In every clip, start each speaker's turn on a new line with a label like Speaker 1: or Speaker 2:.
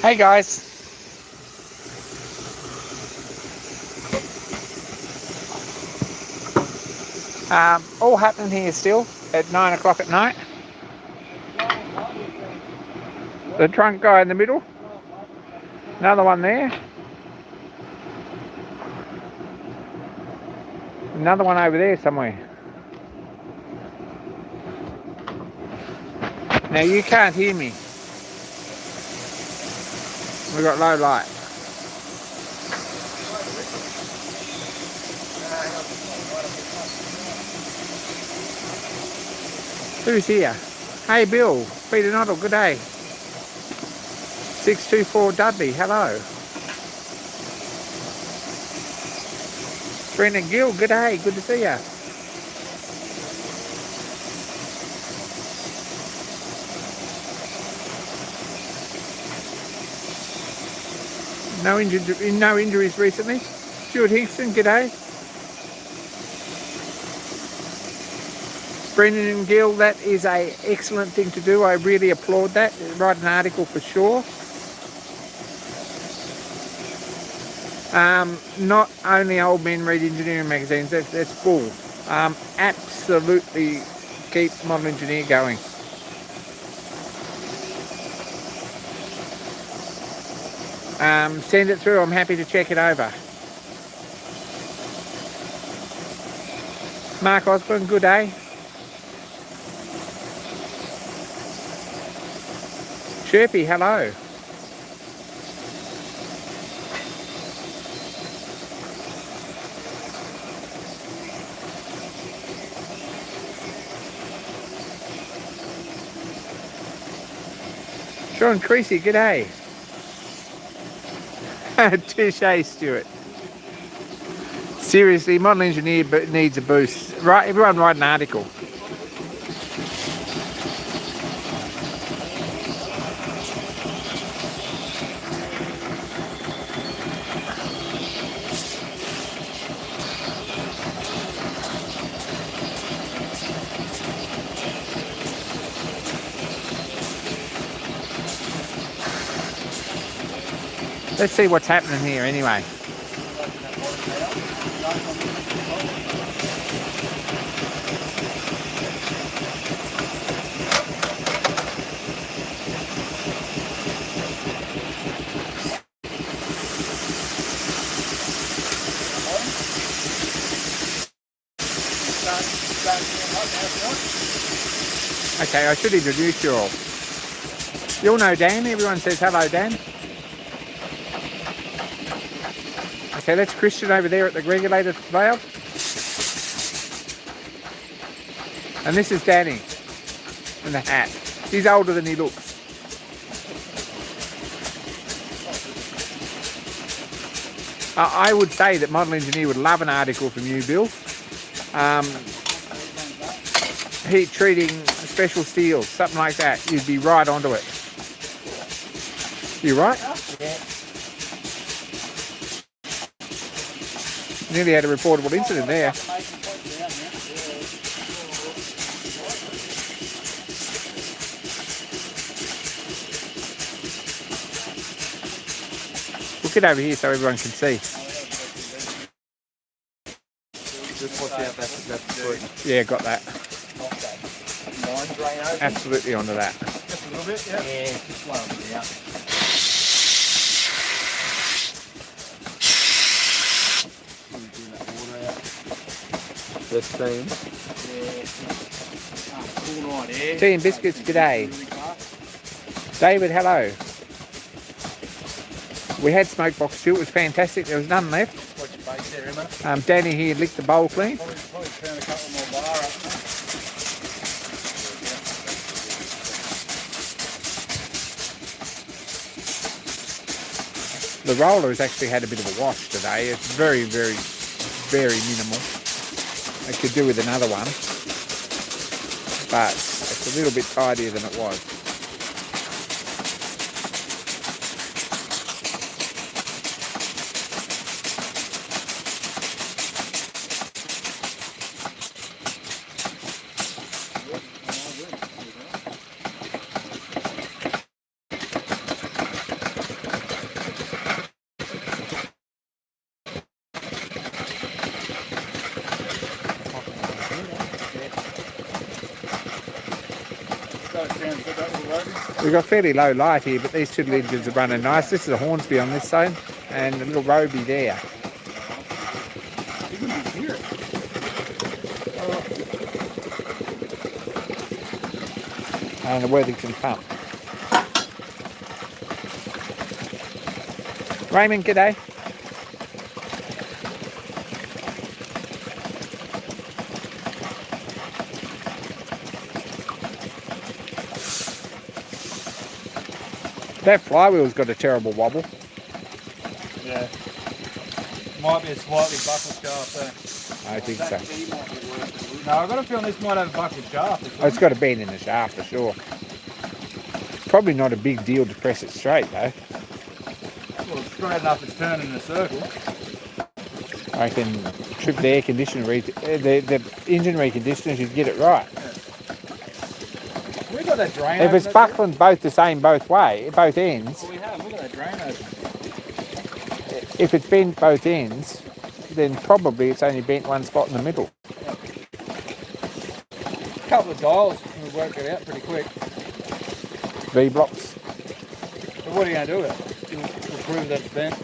Speaker 1: Hey guys, all happening here still at 9 o'clock at night. The drunk guy in the middle, another one there, another one over there somewhere. Now you can't hear me, we've got low light. Who's here? Hey Bill, Peter Noddle, good day. 624 Dudley, hello. Brendan Gill, good day, good to see you. No injuries recently. Stuart Hingston, good day. Brendan and Gill, that is an excellent thing to do. I really applaud that. Write an article for sure. Not only old men read engineering magazines, that's bull. Absolutely keep Model Engineer going. Send it through, I'm happy to check it over. Mark Osborne, good day. Chirpy, hello. Sean Creasy, good day. Touche, Stuart. Seriously, Model Engineer needs a boost. Right, everyone write an article. Let's see what's happening here anyway. Okay, I should introduce you all. You all know Dan, everyone says hello Dan. Okay, that's Christian over there at the regulator valve. And this is Danny in the hat. He's older than he looks. I would say that Model Engineer would love an article from you, Bill. Heat treating special steels, something like that. You'd be right onto it. You right?
Speaker 2: Yeah.
Speaker 1: Nearly had a reportable incident there. We'll get over here so everyone can see.
Speaker 2: Just watch out, that's
Speaker 1: Yeah, got that. Absolutely onto that.
Speaker 2: Just a little bit, yeah. Yeah, just slow it out. The steam. Yeah. Cool night, eh?
Speaker 1: Tea and biscuits, g'day. David, hello. We had smokebox stew, it was fantastic. There was none left.
Speaker 2: Watch your base there, Emma.
Speaker 1: Danny here licked the bowl clean.
Speaker 2: Probably turn a couple more bar up.
Speaker 1: The roller has actually had a bit of a wash today. It's very, very, very minimal. I could do with another one, but it's a little bit tidier than it was. We've got fairly low light here, but these 2 engines are running nice. This is a Hornsby on this side, and a little Roby there. And a Worthington pump. Raymond, g'day. That flywheel's got a terrible wobble.
Speaker 2: Yeah. Might be a slightly buckled shaft there.
Speaker 1: I think so.
Speaker 2: No, I've got a feeling this might have a buckled shaft.
Speaker 1: Oh, it's got a bend in the shaft for sure. Probably not a big deal to press it straight though.
Speaker 2: Well, it's straight enough it's turning in a circle.
Speaker 1: I can trip the air conditioner, the engine reconditioner should get it right.
Speaker 2: We got that drain.
Speaker 1: If it's buckling both the same both ends.
Speaker 2: Well, we have. Look at that drain open.
Speaker 1: If it's bent both ends, then probably it's only bent one spot in the middle.
Speaker 2: A couple of dials, we'll work it out pretty quick.
Speaker 1: V-blocks.
Speaker 2: So what are you going to do with it? You'll prove that it's bent.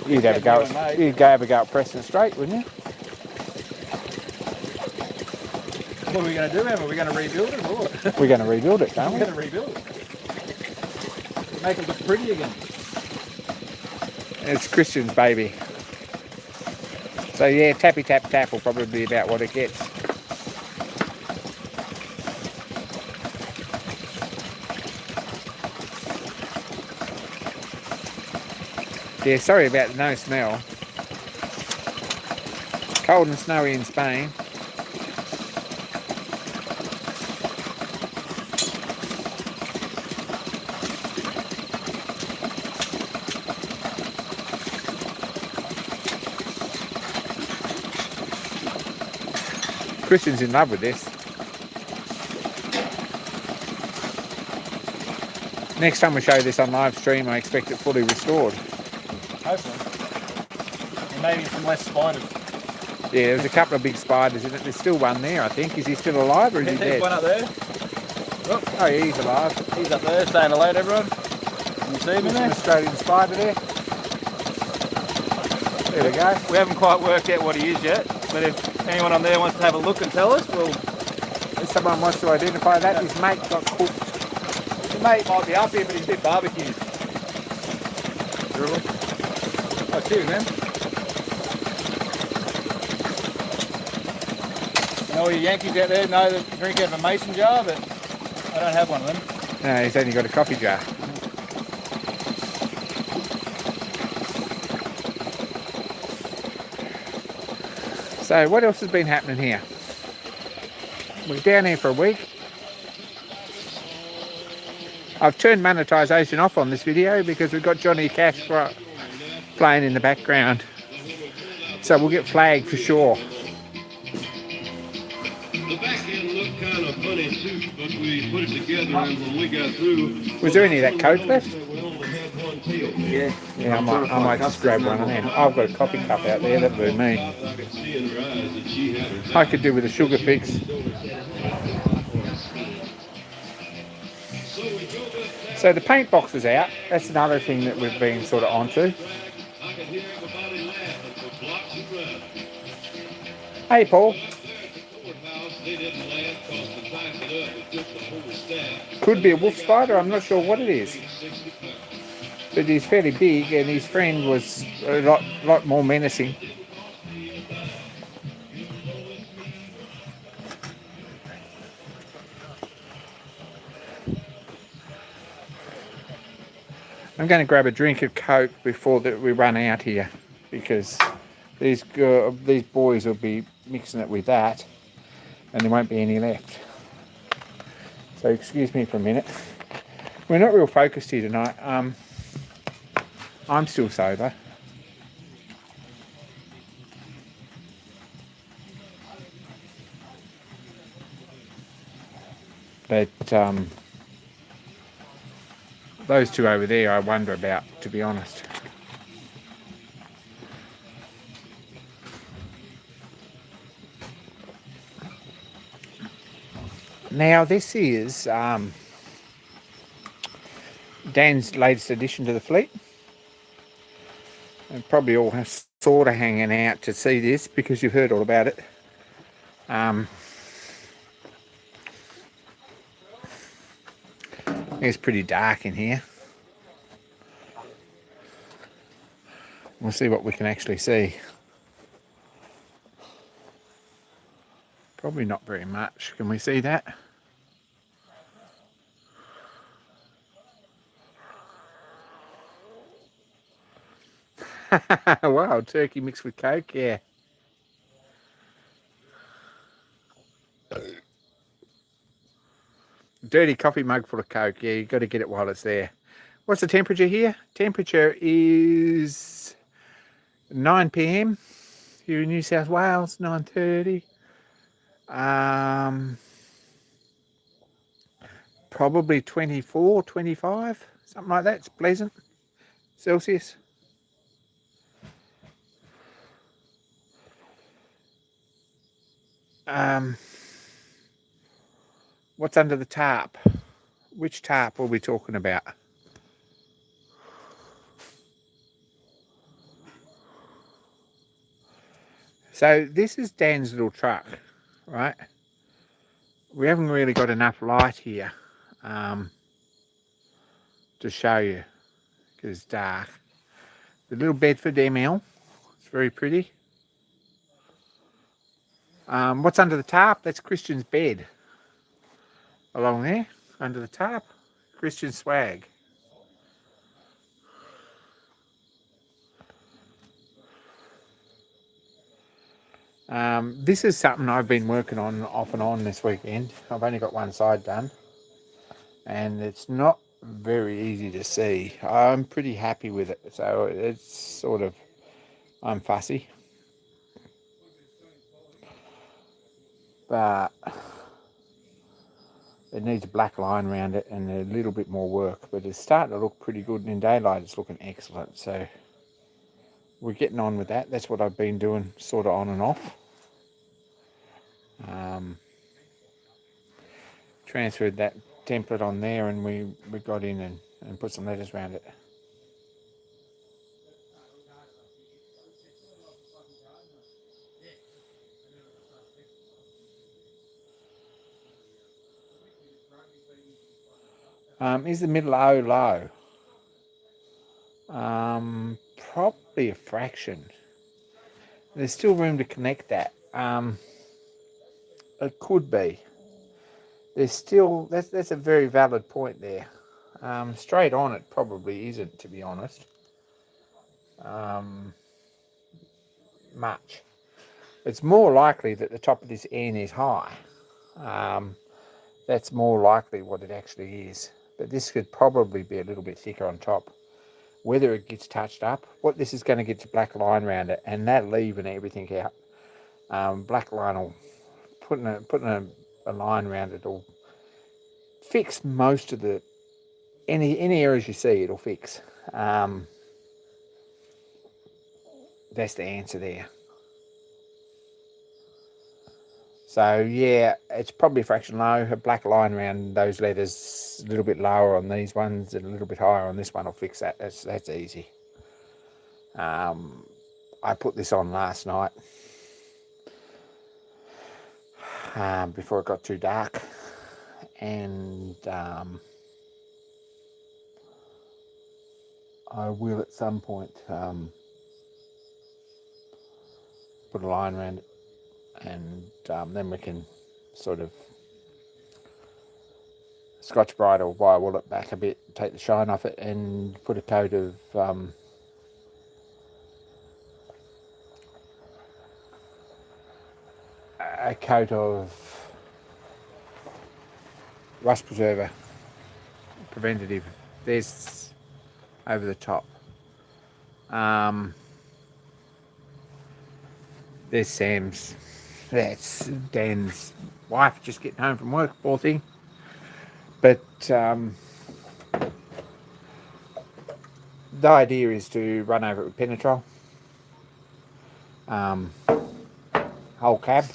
Speaker 1: You'd have a go at pressing it straight, wouldn't you?
Speaker 2: What are we going to do, Emma? Are we going to rebuild it or what?
Speaker 1: We're going to rebuild it, aren't we?
Speaker 2: We're going to rebuild it. Make it look pretty again.
Speaker 1: It's Christian's baby. So yeah, tappy tap tap will probably be about what it gets. Yeah, sorry about the no smell. Cold and snowy in Spain. Christian's in love with this. Next time we show this on live stream, I expect it fully restored.
Speaker 2: Hopefully. And maybe some less spiders.
Speaker 1: Yeah, there's a couple of big spiders in it. There's still one there, I think. Is he still alive or is he dead?
Speaker 2: There's one up there.
Speaker 1: Oh, yeah, he's alive.
Speaker 2: He's up there saying hello to everyone. Can you see him in there?
Speaker 1: An Australian spider there. There we go.
Speaker 2: We haven't quite worked out what he is yet, but if anyone on there wants to have a look and tell us, we'll...
Speaker 1: If someone wants to identify that, his mate got cooked.
Speaker 2: His mate might be up here, but he's a bit barbecued. Really? Oh, cheers, man. And all you Yankees out there know that drink out of a mason jar, but I don't have one of them.
Speaker 1: No, he's only got a coffee jar. So what else has been happening here? We're down here for a week. I've turned monetisation off on this video because we've got Johnny Cash playing in the background. So we'll get flagged for sure.
Speaker 3: The back end looked kind of funny too, but we put it together and when we got through...
Speaker 1: Was there any of that Coke left?
Speaker 2: Yeah.
Speaker 1: Yeah, I might just grab one of them. I've got a coffee cup out there, that'd be me. I could do with a sugar fix. So the paint box is out. That's another thing that we've been sort of onto. Hey, Paul. Could be a wolf spider, I'm not sure what it is. But he's fairly big and his friend was a lot more menacing. I'm going to grab a drink of Coke before we run out here because these boys will be mixing it with that and there won't be any left. So excuse me for a minute. We're not real focused here tonight. I'm still sober. But those two over there I wonder about, to be honest. Now this is Dan's latest addition to the fleet. And probably all sort of hanging out to see this because you've heard all about it. It's pretty dark in here. We'll see what we can actually see. Probably not very much. Can we see that? Wow, turkey mixed with Coke, yeah. Dirty coffee mug full of Coke, yeah, you got to get it while it's there. What's the temperature here? Temperature is 9 p.m. here in New South Wales, 9:30. Probably 24, 25, something like that. It's pleasant. Celsius. What's under the tarp? Which tarp are we talking about? So this is Dan's little truck, right? We haven't really got enough light here to show you because it's dark. The little Bedford ML, it's very pretty. What's under the tarp? That's Christian's bed. Along there, under the tarp, Christian swag. This is something I've been working on off and on this weekend. I've only got one side done and it's not very easy to see. I'm pretty happy with it, so it's sort of, I'm fussy. But it needs a black line around it and a little bit more work, but it's starting to look pretty good, and in daylight it's looking excellent, so we're getting on with that. That's what I've been doing sort of on and off. Transferred that template on there and we got in and put some letters around it. Is the middle O low? Probably a fraction. There's still room to connect that. It could be. There's still, that's a very valid point there. Straight on it probably isn't, to be honest. Much. It's more likely that the top of this N is high. That's more likely what it actually is. But this could probably be a little bit thicker on top. Whether it gets touched up, what this is going to get to black line around it, and that leaving everything out. Black line will putting a line around it will fix most of the any areas you see. It'll fix. That's the answer there. So yeah, it's probably a fraction low. A black line around those letters, a little bit lower on these ones, and a little bit higher on this one will fix that. That's easy. I put this on last night before it got too dark, and I will at some point put a line around it, and then we can sort of Scotch Brite or wire wool it back a bit, take the shine off it, and put a coat of rust preserver preventative. There's over the top. There's Sam's. That's Dan's wife just getting home from work, poor thing. But the idea is to run over it with Penetrol, whole cab,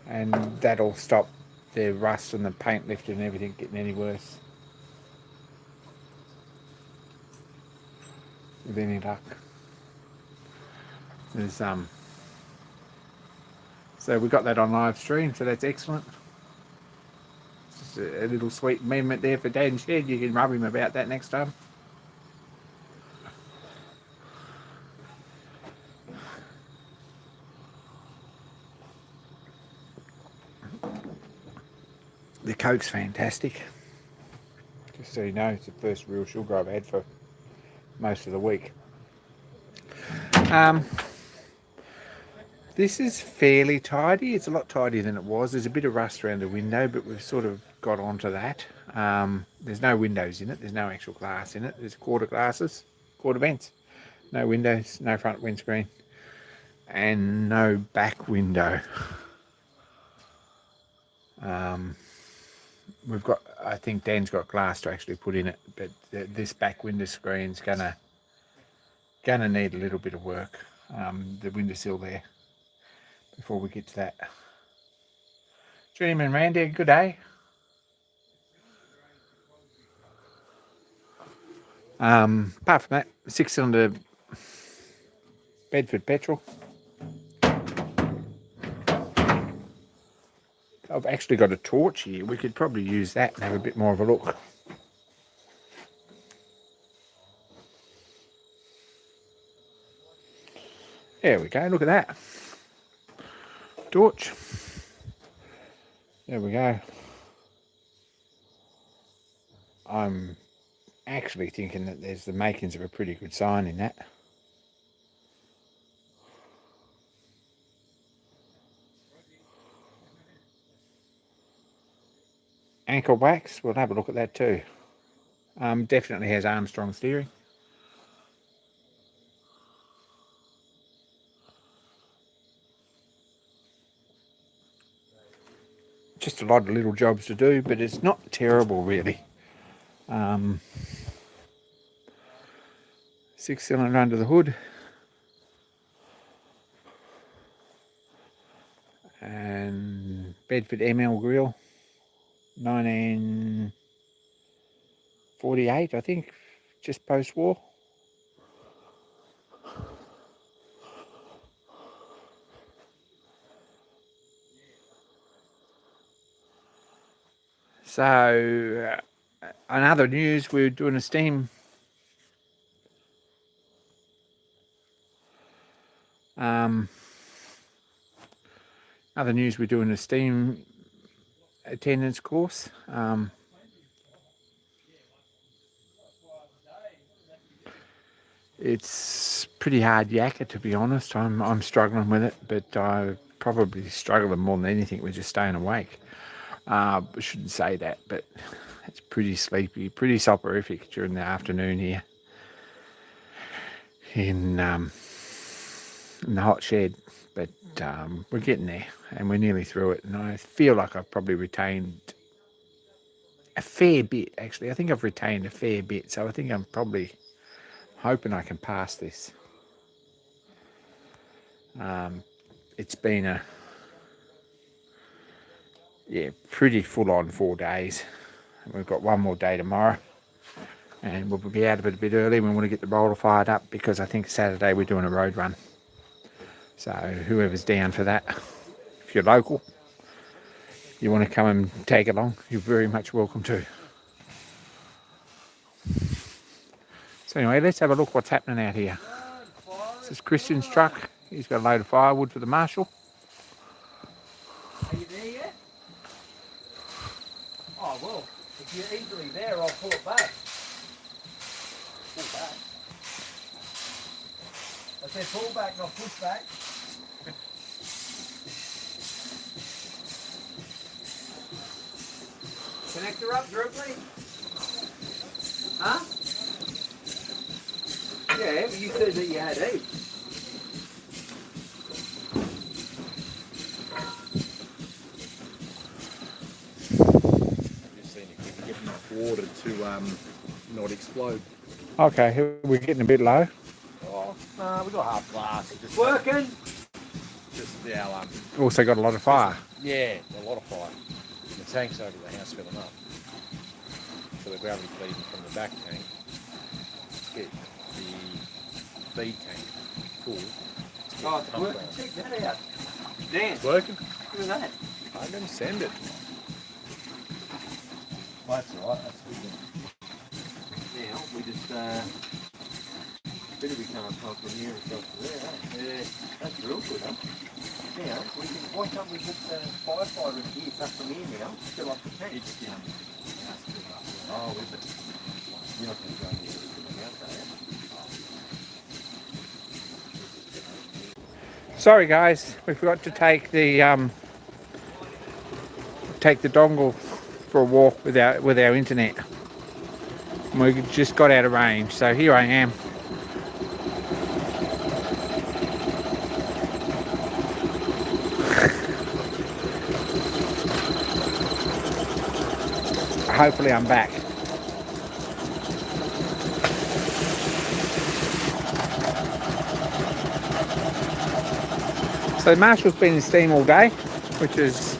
Speaker 1: and that'll stop the rust and the paint lifted and everything getting any worse. With any luck. There's so we got that on live stream, so that's excellent. Just a little sweet amendment there for Dan Shed. You can rub him about that next time. The Coke's fantastic. Just so you know, it's the first real sugar I've had for most of the week. This is fairly tidy. It's a lot tidier than it was. There's a bit of rust around the window, but we've sort of got onto that. There's no windows in it. There's no actual glass in it. There's quarter glasses, quarter vents. No windows, no front windscreen, and no back window. We've got, I think Dan's got glass to actually put in it, but this back window screen's gonna need a little bit of work. The windowsill there, before we get to that. Dream and Randy, good day. Apart from that, 6-cylinder Bedford petrol. I've actually got a torch here. We could probably use that and have a bit more of a look. There we go, look at that. Torch. There we go. I'm actually thinking that there's the makings of a pretty good sign in that. Ankle wax, we'll have a look at that too. Definitely has Armstrong steering. Just a lot of little jobs to do, but it's not terrible really. 6-cylinder under the hood. And Bedford ML grill. 1948, I think, just post-war. So, on other news, we're doing a steam attendance course. It's pretty hard yakka, to be honest. I'm struggling with it, but I probably struggling more than anything with just staying awake. I shouldn't say that, but it's pretty sleepy, pretty soporific during the afternoon here in the hot shed. But we're getting there, and we're nearly through it, and I feel like I've probably retained a fair bit, actually. I think I've retained a fair bit, so I think I'm probably hoping I can pass this. It's been a pretty full-on 4 days. We've got one more day tomorrow, and we'll be out of it a bit early. We want to get the roller fired up, because I think Saturday we're doing a road run. So whoever's down for that, if you're local, you want to come and tag along, you're very much welcome to. So anyway, let's have a look what's happening out here. This is Christian's truck. He's got a load of firewood for the marshal.
Speaker 2: Are you there yet? Oh, well, if you're easily there, I'll pull it back. Pull back. I said pull back, not push back. Connector up, Droopley? Huh? Yeah, but you said that you had 8.
Speaker 4: Just seeing if we can get enough water to not explode.
Speaker 1: Okay, we're getting a bit low.
Speaker 4: Oh, no, we got half glass. Just
Speaker 2: Working?
Speaker 4: Just our
Speaker 1: Also got a lot of fire.
Speaker 4: yeah, a lot of fire. tanks over the house filling up. So the gravity feeding from the back tank to get the feed tank full.
Speaker 2: Oh, it's working. Check that out. Dan,
Speaker 4: It's working.
Speaker 2: look at that.
Speaker 4: I'm going to send it.
Speaker 2: That's alright, that's good. Now, we just, better we can't come from here and go to there, eh? Yeah, that's real good, huh? Now, we can, why can't we put the firefighter here, stuff from here now, fill up the tank? It's down the house, fill up. Oh, is it? You're not going to go in there with the house, are you?
Speaker 1: Sorry guys, we forgot to take the dongle for a walk with our internet. And we just got out of range, so here I am. Hopefully I'm back. So Marshall's been in steam all day, which is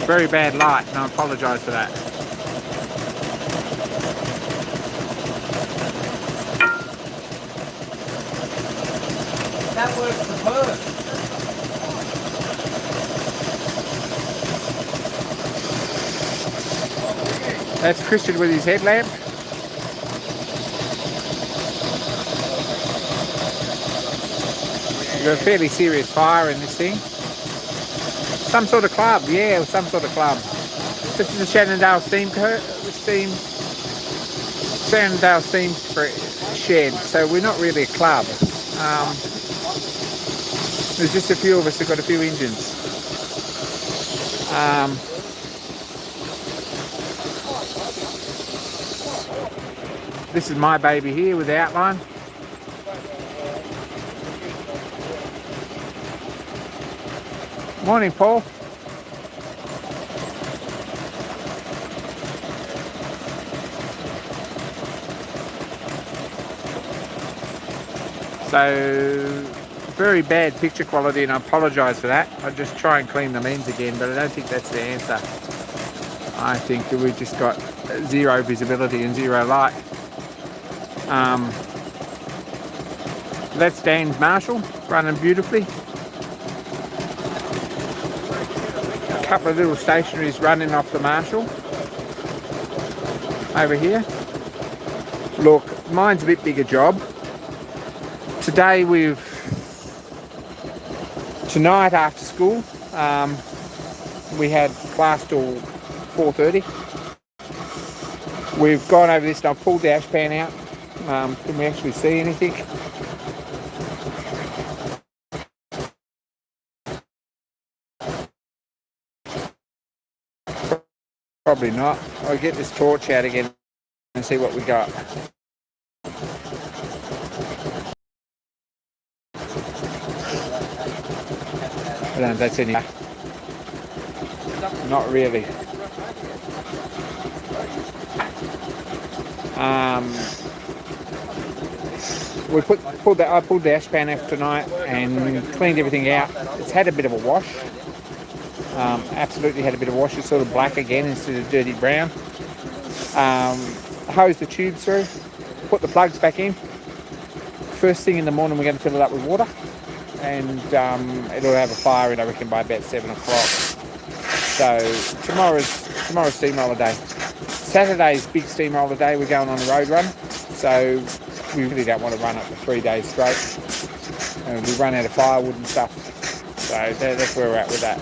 Speaker 1: very bad light, and I apologise for that.
Speaker 2: That works superb.
Speaker 1: That's Christian with his headlamp. We've got a fairly serious fire in this thing. Some sort of club, yeah, some sort of club. This is the Shenandoah Shenandoah steam shed, so we're not really a club. There's just a few of us who've got a few engines. This is my baby here with the outline. Morning, Paul. So, very bad picture quality, and I apologise for that. I'll just try and clean the lens again, but I don't think that's the answer. I think that we've just got zero visibility and zero light. That's Dan's Marshall, running beautifully. A couple of little stationaries running off the Marshall over here. Look, mine's a bit bigger job. Today tonight after school, we had class till 4:30. We've gone over this and I've pulled the ash pan out. Can we actually see anything? Probably not. I'll get this torch out again and see what we got. I don't know if that's any. Not really. I pulled the ash pan out tonight and cleaned everything out. It's had a bit of a wash. Absolutely had a bit of wash. It's sort of black again instead of dirty brown. Hose the tubes through, put the plugs back in. First thing in the morning we're going to fill it up with water, and it'll have a fire in, I reckon, by about 7 o'clock. So tomorrow's steamroller day. Saturday's big steamroller day. We're going on a road run, so we really don't want to run up for 3 days straight. We run out of firewood and stuff, so that's where we're at with that.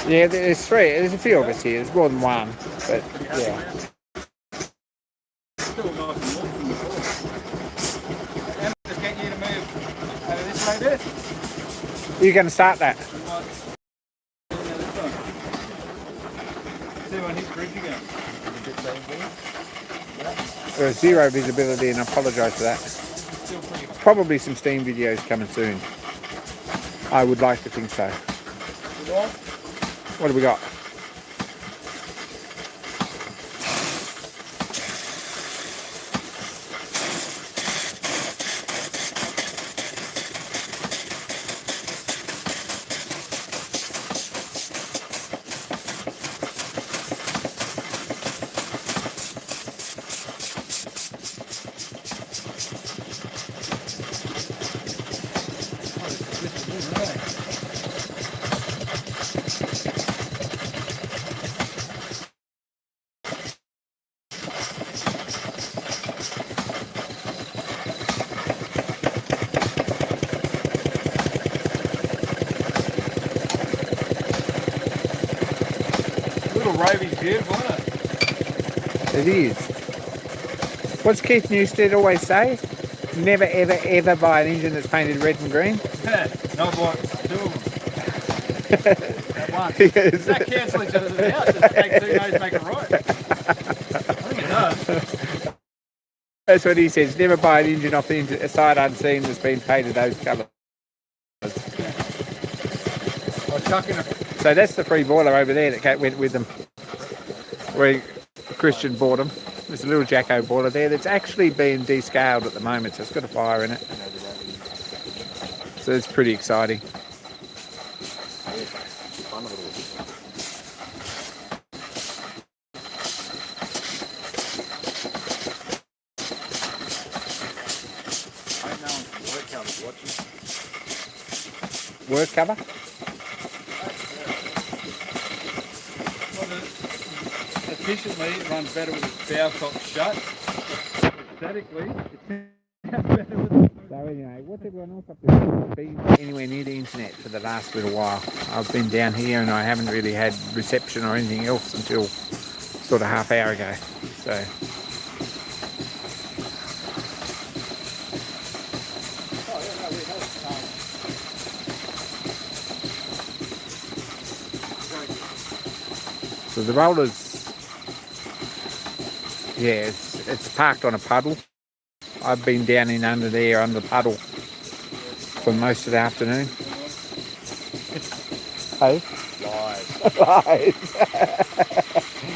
Speaker 1: Yeah, there's three. There's a few of us here. There's more than one, but yeah.
Speaker 2: Still nice and warm from before. Just getting you to move over this way there.
Speaker 1: You're going to start that?
Speaker 2: See when his bridge again.
Speaker 1: There's zero visibility, and I apologise for that.
Speaker 4: Still pretty hot.
Speaker 1: Probably some steam videos coming soon. I would like to think so. What do we got?
Speaker 4: Little Rovy's beautiful, isn't it?
Speaker 1: It is. What's Keith Newstead always say? Never, ever, ever buy an engine that's painted red and green.
Speaker 4: Not what two of them. At once.
Speaker 1: Yes.
Speaker 4: Does that cancel each other out? Just take two no's, make a right. I think it does.
Speaker 1: That's what he says. Never buy an engine off the side unseen that's been painted those colours.
Speaker 4: Or chucking a
Speaker 1: So that's the free boiler over there that went with them. Where Christian bought them. There's a little Jacko boiler there that's actually being descaled at the moment, so it's got a fire in it. So it's pretty exciting.
Speaker 4: I don't know if the work cover's watching.
Speaker 1: Work cover?
Speaker 4: Efficiently, it runs better with its bow top shut. Aesthetically, it's better with
Speaker 1: So anyway, what's everyone else up to? Been anywhere near the internet for the last little while. I've been down here and I haven't really had reception or anything else until sort of half hour ago. So So the rollers, yeah, it's parked on a puddle. I've been down in under there, under the puddle, for most of the afternoon. Hey?
Speaker 4: lies.
Speaker 1: Lies.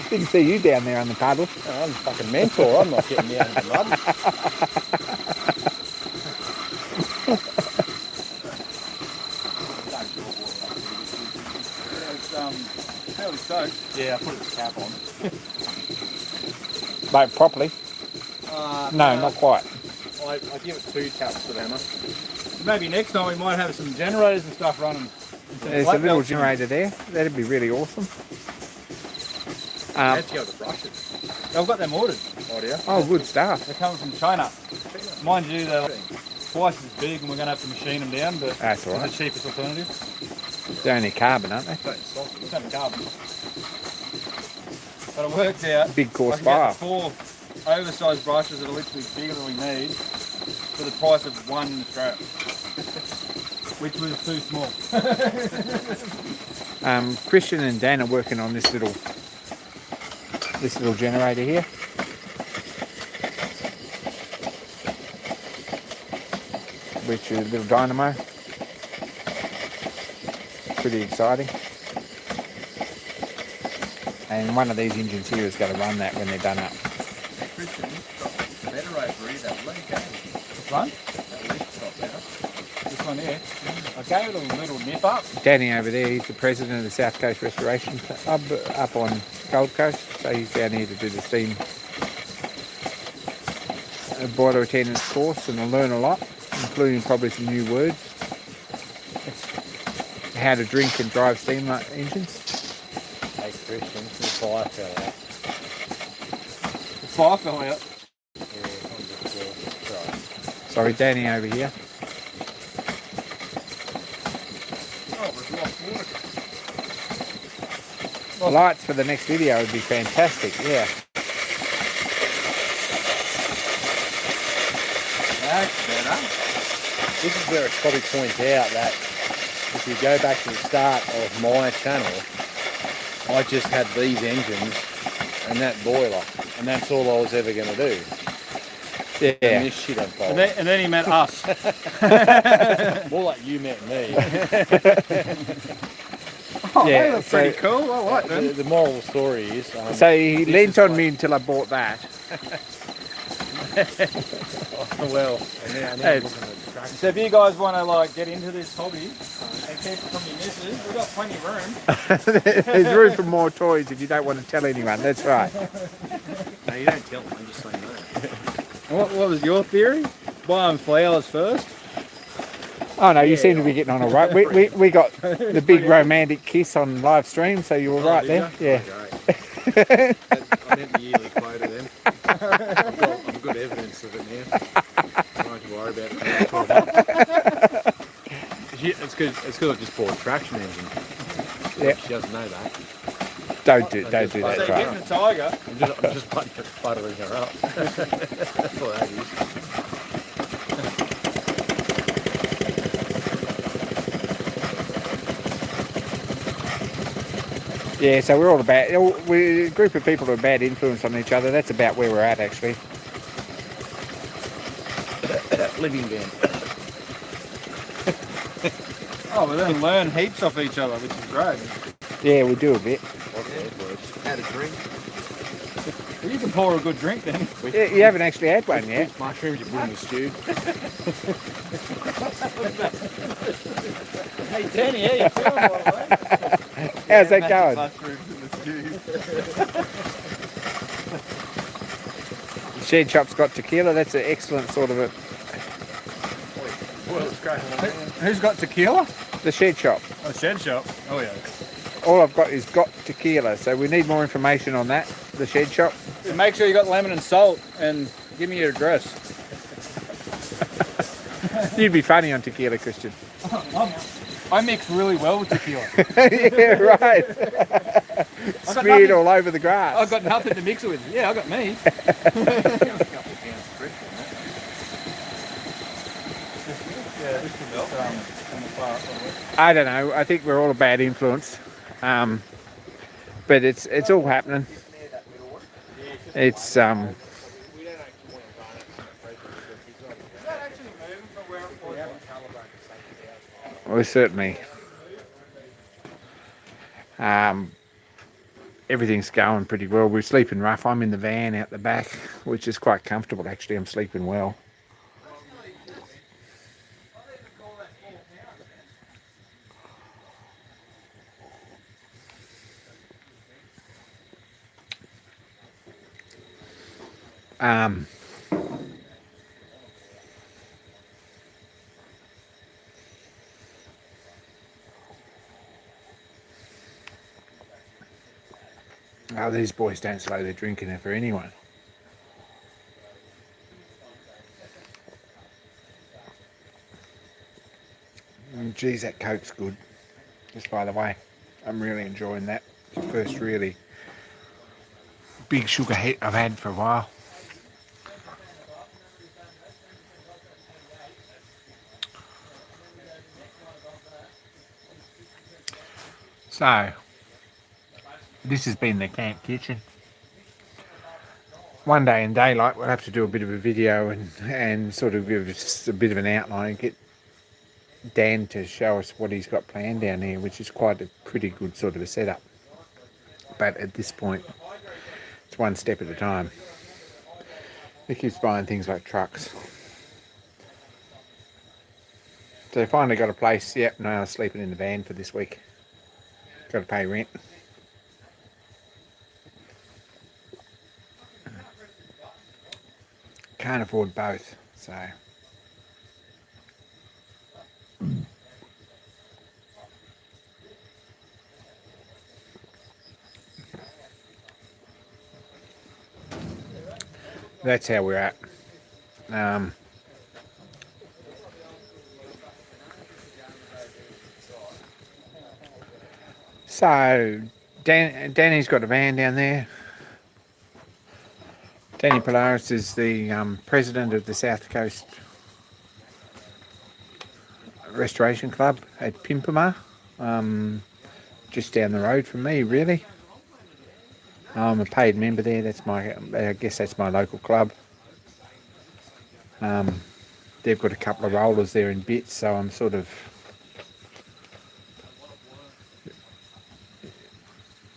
Speaker 1: Didn't see you down there on the puddle.
Speaker 2: I'm a fucking mentor. I'm not getting down in the mud.
Speaker 4: It's fairly soaked.
Speaker 2: Yeah, I put its cap on.
Speaker 1: Like properly? No, not quite.
Speaker 2: I give it 2 taps with hammer.
Speaker 4: Maybe next time we might have some generators and stuff running.
Speaker 1: There's a little generator there. That'd be really awesome.
Speaker 2: How'd you go with the brushes?
Speaker 4: I've got them ordered.
Speaker 2: Oh, do you?
Speaker 1: Oh, good stuff.
Speaker 4: They're coming from China. Mind you, they're twice as big and we're going to have to machine them down, but
Speaker 1: That's all
Speaker 4: it's
Speaker 1: right.
Speaker 4: the cheapest alternative.
Speaker 1: They're only carbon, aren't they?
Speaker 4: It's only carbon. But it worked out.
Speaker 1: Big
Speaker 4: I
Speaker 1: course
Speaker 4: can get
Speaker 1: fire.
Speaker 4: the 4 oversized brushes that are literally bigger than we need for the price of one in Australia. Which was too small.
Speaker 1: Christian and Dan are working on this little generator here. Which is a little dynamo. Pretty exciting. And one of these engines here is going to run that when they're done up.
Speaker 2: Christian, got better over here, that leak, eh?
Speaker 4: This one?
Speaker 2: That leak's got better.
Speaker 4: This one here. I gave it a little nip up.
Speaker 1: Danny over there, he's the president of the South Coast Restoration Club up on Gold Coast. So he's down here to do the steam boiler attendance course, and I'll learn a lot, including probably some new words. How to drink and drive steam engines.
Speaker 2: Hey, Christian, the fire fell out.
Speaker 4: The fire fell out.
Speaker 2: Yeah, on the floor. Sorry.
Speaker 1: Sorry, Danny over here.
Speaker 2: Oh, we've lost water.
Speaker 1: Lights for the next video would be fantastic, yeah.
Speaker 4: That's better.
Speaker 2: This is where it probably points out that if you go back to the start of my channel, I just had these engines and that boiler, and that's all I was ever going to do.
Speaker 1: Yeah.
Speaker 4: And this shit unfolded.
Speaker 5: And then he met us.
Speaker 4: More like you met me.
Speaker 5: Oh,
Speaker 1: Yeah,
Speaker 5: they look
Speaker 1: so-
Speaker 5: pretty cool. I like them.
Speaker 4: The moral of the story is.
Speaker 1: So he leant on me until I bought that.
Speaker 4: Well, and now
Speaker 1: Hey.
Speaker 4: I'm looking at the track.
Speaker 5: So if you guys want to like get into this hobby and keep it from your missus, we've got plenty of room.
Speaker 1: There's room for more toys if you don't want to tell anyone. That's right.
Speaker 4: No, you don't tell them. I'm just saying that.
Speaker 5: What was your theory? Buy them flowers first.
Speaker 1: Oh no, you seem to be getting on all right. We got the big romantic kiss on live stream, so you were right there. Yeah.
Speaker 4: Great. I meant the yearly quota then. I've got evidence of it now. I don't have to worry about it. It's because I just bought a traction engine.
Speaker 1: Yep.
Speaker 4: She doesn't know that.
Speaker 1: Don't do
Speaker 5: So
Speaker 1: that,
Speaker 5: you're
Speaker 1: right?
Speaker 5: getting a tiger.
Speaker 4: I'm just buttering her up. That's what that is.
Speaker 1: Yeah, so we're all about, we're a group of people who are bad influence on each other. That's about where we're at, actually.
Speaker 4: Living van.
Speaker 5: Oh, we then learn heaps off each other, which is great.
Speaker 1: Yeah, we do a bit.
Speaker 4: Had a drink.
Speaker 5: Well, you can pour a good drink then.
Speaker 1: Yeah, you haven't actually had one yet.
Speaker 4: Which mushrooms you put in the stew?
Speaker 5: Hey, Danny, how you feeling, by the way?
Speaker 1: How's that going?
Speaker 5: Mushrooms in the stew.
Speaker 1: Shed Shop's got tequila. That's an excellent sort of a...
Speaker 5: Who's got tequila?
Speaker 1: The Shed Shop.
Speaker 5: Oh, Shed Shop. Oh, yeah.
Speaker 1: All I've got is got tequila, so we need more information on that. The Shed Shop.
Speaker 5: Make sure you got lemon and salt and give me your address.
Speaker 1: You'd be funny on tequila, Christian.
Speaker 5: I mix really well with tequila.
Speaker 1: Yeah, right. Smeared all over the grass.
Speaker 5: I've got nothing to mix it with. Yeah, I got me.
Speaker 1: I don't know. I think we're all a bad influence, but it's all happening. It's well, certainly everything's going pretty well. We're sleeping rough. I'm in the van out the back, which is quite comfortable actually. I'm sleeping well. Oh, these boys don't slow their drinking for anyone. Geez, that Coke's good. Just by the way, I'm really enjoying that. It's the first really big sugar hit I've had for a while. So, this has been the camp kitchen. One day in daylight we'll have to do a bit of a video and sort of give us a bit of an outline and get Dan to show us what he's got planned down here, which is quite a pretty good sort of a setup. But at this point, it's one step at a time. He keeps buying things like trucks. So I finally got a place. Yep, now I'm sleeping in the van for this week. Got to pay rent. Can't afford both, so. That's how we're at. So, Danny's got a van down there. Danny Polaris is the president of the South Coast Restoration Club at Pimpama, just down the road from me, really. I'm a paid member there. That's my, I guess that's my local club. They've got a couple of rollers there in bits, so I'm sort of,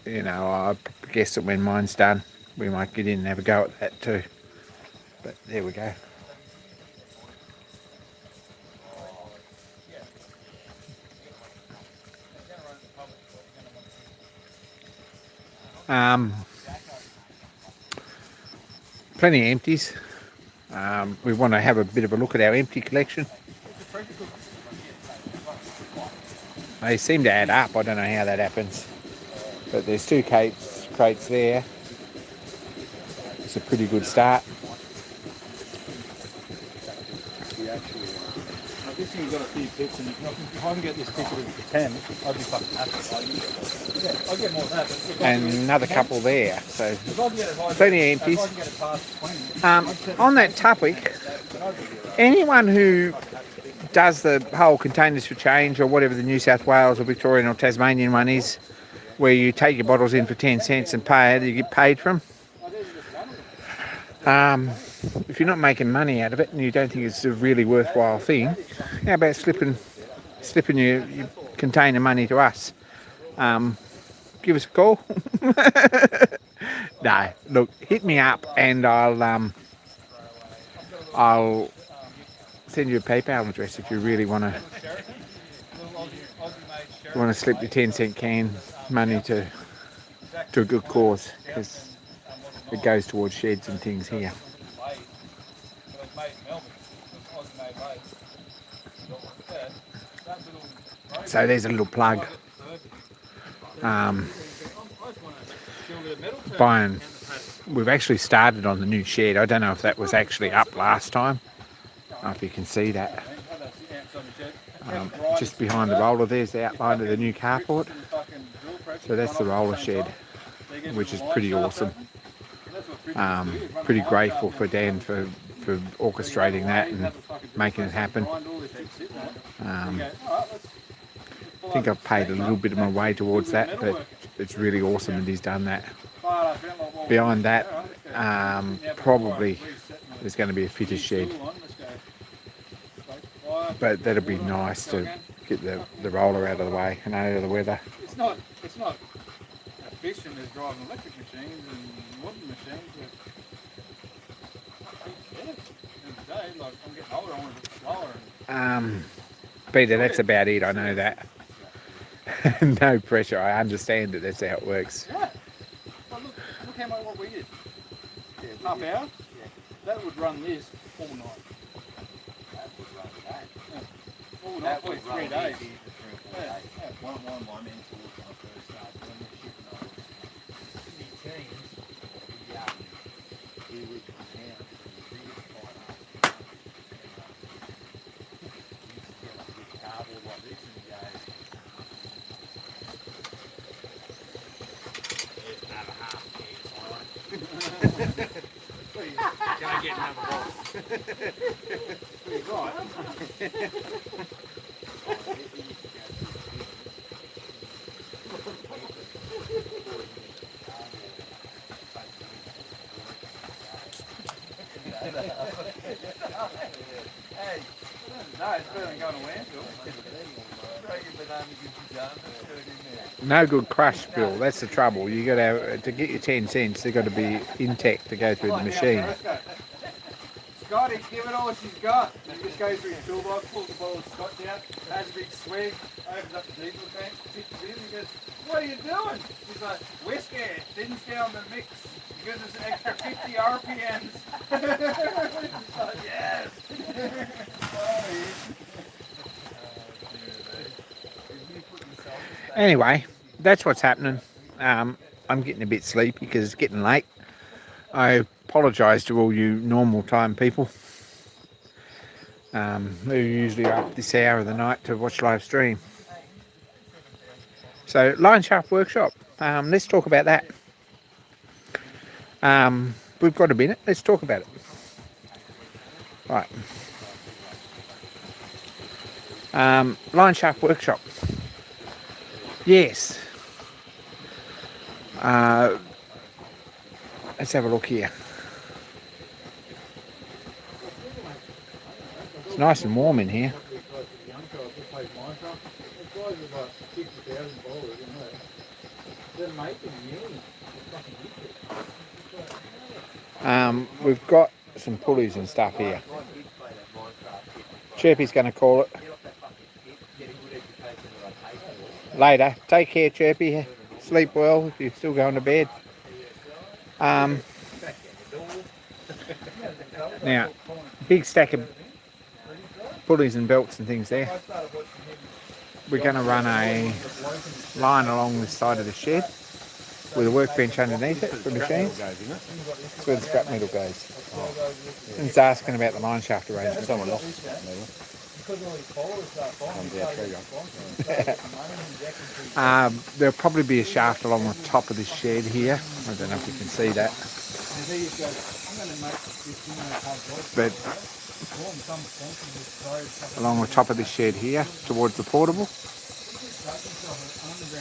Speaker 1: you know, I guess that when mine's done, we might get in and have a go at that too. But there we go. Plenty of empties. We want to have a bit of a look at our empty collection. They seem to add up. I don't know how that happens. But there's 2 crates there. It's a pretty good start.
Speaker 5: I guess you've got a few picks, and if I can get this ticket for 10, I'd be fucking happy. Yeah, I'll get more than that. But if I
Speaker 1: And
Speaker 5: can get-
Speaker 1: another couple there. So
Speaker 5: if I can get it high,
Speaker 1: plenty of
Speaker 5: if
Speaker 1: empties.
Speaker 5: I can get it past 20,
Speaker 1: on that topic, anyone who does the whole containers for change or whatever the New South Wales or Victorian or Tasmanian one is, where you take your bottles in for 10 cents and pay it, you get paid for them. If you're not making money out of it and you don't think it's a really worthwhile thing, how about slipping your container money to us? Give us a call. No, look, hit me up and I'll send you a PayPal address if you really want to slip your 10-cent can money to a good cause, because it goes towards sheds and things here. So there's a little plug. We've actually started on the new shed. I don't know if that was actually up last time. I don't know if you can see that. Just behind the roller there's the outline of the new carport. So that's the roller shed, which is pretty awesome. Pretty grateful for Dan for orchestrating that and making it happen. I think I've paid a little bit of my way towards that, but it's really awesome that he's done that. Beyond that, probably there's going to be a fitter shed, but that'll be nice to get the roller out of the way and out of the weather.
Speaker 5: It's not efficient as driving electric machines and wooden machines, but yeah, at the end of the day, like, I'm getting older, I want to get slower.
Speaker 1: Peter, that's about it. I know that. No pressure. I understand it. That's how it works.
Speaker 5: Yeah. But look how much what we did. Half hour? Yeah. That would run this all night.
Speaker 2: That would run that.
Speaker 5: Yeah. All night,
Speaker 2: That
Speaker 5: probably
Speaker 2: would
Speaker 5: 3
Speaker 2: run
Speaker 5: days.
Speaker 2: easy for 3 or 4
Speaker 5: Yeah.
Speaker 2: days.
Speaker 5: Yeah.
Speaker 2: One of my mentors when I first started doing this shit, and I was in his teens, he would come out and he would fight up. He used to get like a big cardboard like this and he goes, "There's another half can, Simon." Can I get another one?
Speaker 5: He's right.
Speaker 2: Hey,
Speaker 5: No, it's better than going to landfill.
Speaker 1: No good crush, Bill. That's the trouble. You got to get your 10 cents. They've got to be intact to go through the machine.
Speaker 5: Scotty, give it all she's got. He just goes through his toolbox, pulls the bottle of scotch out, has a big swig, opens up the diesel tank, sits in, and he goes, "What are you doing?" He's like, "We're scared. Didn't stay on the mix. Gives us an extra 50 RPMs." He's like, "Yes."
Speaker 1: Anyway, that's what's happening. I'm getting a bit sleepy because it's getting late. I apologise to all you normal time people who usually are up this hour of the night to watch live stream. So, Line Sharp Workshop. Let's talk about that. We've got a minute. Let's talk about it. Right. Line Sharp Workshop. Yes. Let's have a look here. It's nice and warm in here. We've got some pulleys and stuff here. Chirpy's going to call it later. Take care, Chirpy. Sleep well if you're still going to bed. Now, big stack of pulleys and belts and things there. We're going to run a line along the side of the shed with a workbench underneath it for machines. That's where the scrap metal goes. And it's asking about the line shaft arrangement.
Speaker 4: Someone else.
Speaker 1: There'll probably be a shaft along the top of this shed here. I don't know if you can see that. But along the top of this shed here towards the portable.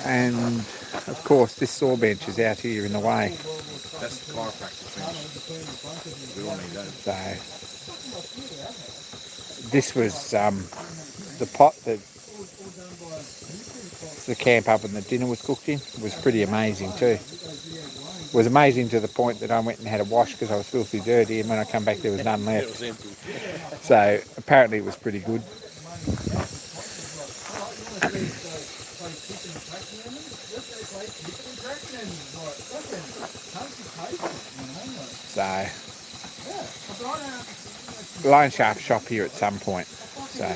Speaker 1: And of course this saw bench is out here in the way.
Speaker 4: That's the chiropractor finish. We all need that.
Speaker 1: So this was the pot that the camp up and the dinner was cooked in. It was pretty amazing too. It was amazing to the point that I went and had a wash because I was filthy dirty, and when I come back there was none left.
Speaker 4: It was empty.
Speaker 1: So apparently it was pretty good. So line shaft shop here at some point. So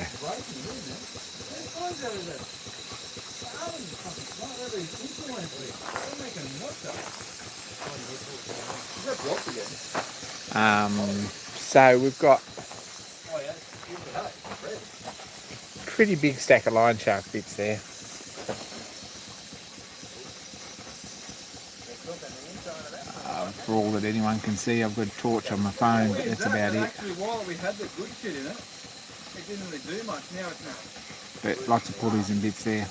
Speaker 1: so we've got pretty big stack of line shaft bits there. For all that anyone can see, I've got a torch on my phone, but that's about it.
Speaker 5: Actually, while we had the good shit in it, it didn't really do much. Now it's not.
Speaker 1: But lots of pulleys and bits there.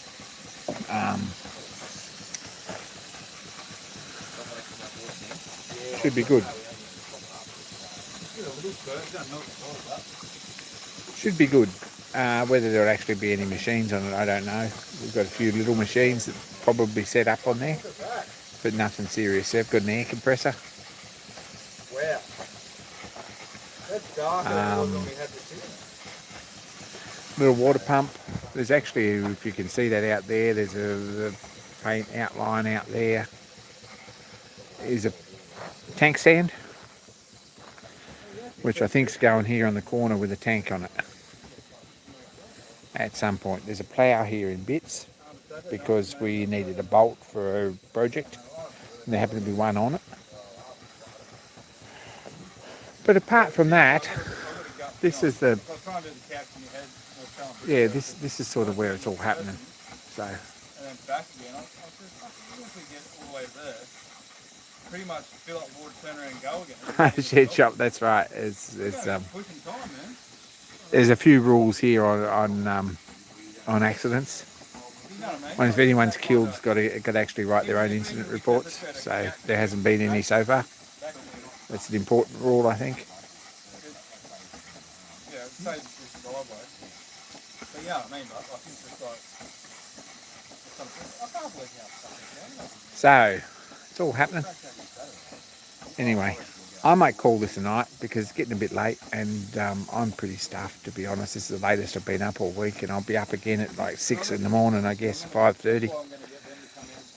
Speaker 1: Should be good. Should be good. Whether there'll actually be any machines on it, I don't know. We've got a few little machines that probably set up on there, but nothing serious. They've got an air compressor.
Speaker 5: Wow. That's darker than we had the
Speaker 1: Little water pump. There's actually, if you can see that out there, there's a faint outline out there. Is a tank stand, which I think's going here on the corner with a tank on it. At some point, there's a plough here in bits because we needed a bolt for a project, and there happened to be one on it. But apart from that, this is the this is sort of where it's all happening. So.
Speaker 5: And then back again. I said, even if we get all the way there, pretty much fill up water, turn around and go again.
Speaker 1: Shed shop, that's right. It's
Speaker 5: pushing time, man.
Speaker 1: There's a few rules here on accidents.
Speaker 5: You know what I mean?
Speaker 1: When if anyone's killed, got to actually write their own incident reports. So there hasn't been any so far. That's an important rule, I think.
Speaker 5: Yeah, it saves this driveway. But yeah, I mean, I think it's like, I can't work out something.
Speaker 1: So it's all happening. Anyway, I might call this a night because it's getting a bit late, and I'm pretty stuffed, to be honest. This is the latest I've been up all week, and I'll be up again at like 6 in the morning, I guess, 5:30.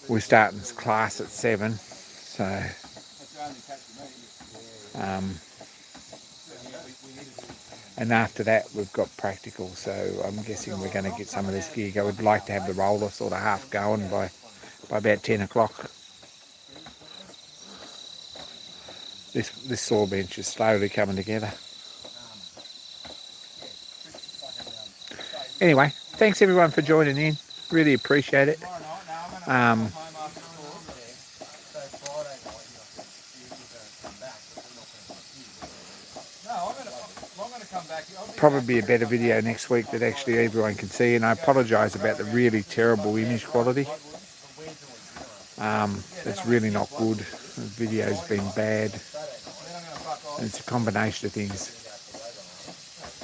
Speaker 1: We're starting class at 7, so and after that we've got practical, so I'm guessing we're going to get some of this gig. I would like to have the roller sort of half going by about 10 o'clock. This saw bench is slowly coming together. Anyway, thanks everyone for joining in. Really appreciate it. Probably be a better video next week that actually everyone can see, and I apologise about the really terrible image quality. It's really not good. The video's been bad. It's a combination of things.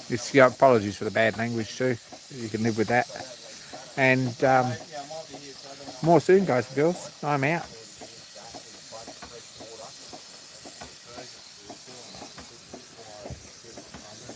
Speaker 1: It's, yeah, apologies for the bad language too. You can live with that. And more soon, guys and girls. I'm out.